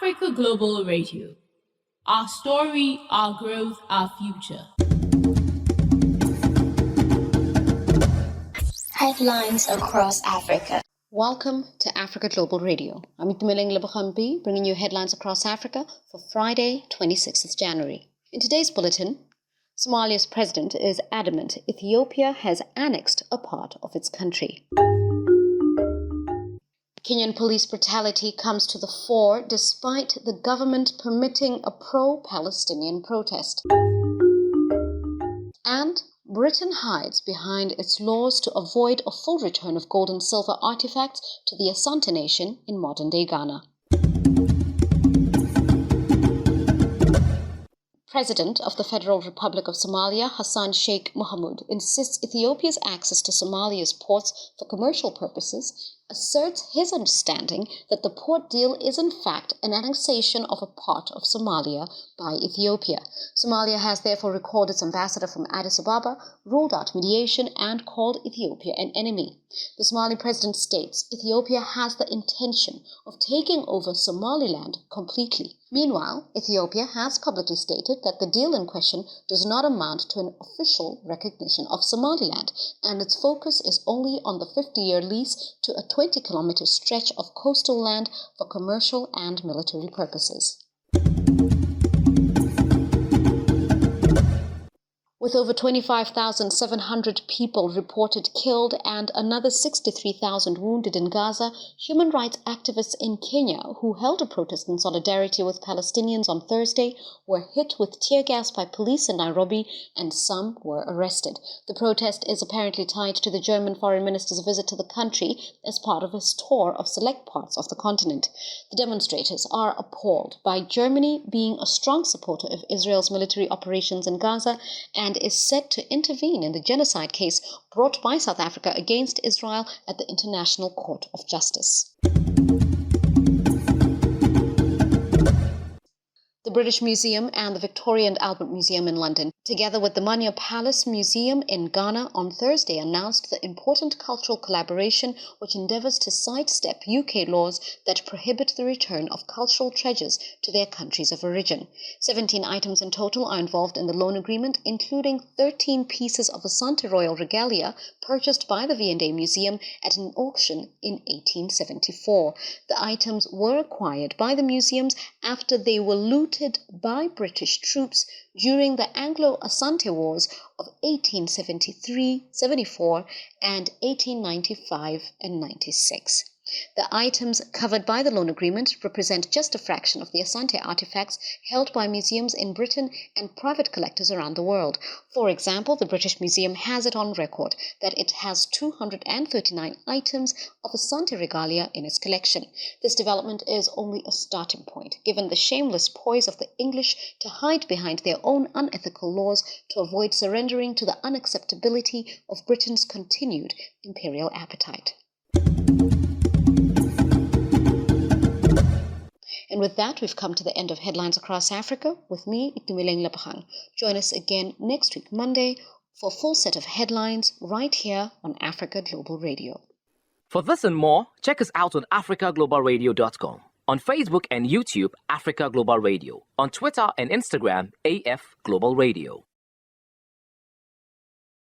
Africa Global Radio. Our story, our growth, our future. Headlines across Africa. Welcome to Africa Global Radio. I'm Itumeleng Lebogang, bringing you headlines across Africa for Friday, 26th of January. In today's bulletin, Somalia's president is adamant Ethiopia has annexed a part of its country. Kenyan police brutality comes to the fore despite the government permitting a pro-Palestinian protest. And Britain hides behind its laws to avoid a full return of gold and silver artifacts to the Asante nation in modern-day Ghana. President of the Federal Republic of Somalia, Hassan Sheikh Mohamud, insists Ethiopia's access to Somalia's ports for commercial purposes, asserts his understanding that the port deal is in fact an annexation of a part of Somalia by Ethiopia. Somalia has therefore recalled its ambassador from Addis Ababa, ruled out mediation, and called Ethiopia an enemy. The Somali president states Ethiopia has the intention of taking over Somaliland completely. Meanwhile, Ethiopia has publicly stated that the deal in question does not amount to an official recognition of Somaliland, and its focus is only on the 50-year lease to a 20-kilometer stretch of coastal land for commercial and military purposes. With over 25,700 people reported killed and another 63,000 wounded in Gaza, human rights activists in Kenya, who held a protest in solidarity with Palestinians on Thursday, were hit with tear gas by police in Nairobi, and some were arrested. The protest is apparently tied to the German foreign minister's visit to the country as part of his tour of select parts of the continent. The demonstrators are appalled by Germany being a strong supporter of Israel's military operations in Gaza and is set to intervene in the genocide case brought by South Africa against Israel at the International Court of Justice. The British Museum and the Victoria and Albert Museum in London, together with the Mania Palace Museum in Ghana on Thursday, announced the important cultural collaboration which endeavours to sidestep UK laws that prohibit the return of cultural treasures to their countries of origin. 17 items in total are involved in the loan agreement, including 13 pieces of Asante royal regalia purchased by the V&A Museum at an auction in 1874. The items were acquired by the museums after they were looted by British troops during the Anglo-Asante Wars of 1873, 74, and 1895 and 96. The items covered by the loan agreement represent just a fraction of the Asante artifacts held by museums in Britain and private collectors around the world. For example, the British Museum has it on record that it has 239 items of Asante regalia in its collection. This development is only a starting point, given the shameless poise of the English to hide behind their own unethical laws to avoid surrendering to the unacceptability of Britain's continued imperial appetite. And with that, we've come to the end of Headlines Across Africa with me, Itumeleng Lebogang. Join us again next week, Monday, for a full set of headlines right here on Africa Global Radio. For this and more, check us out on africaglobalradio.com. On Facebook and YouTube, Africa Global Radio. On Twitter and Instagram, AF Global Radio.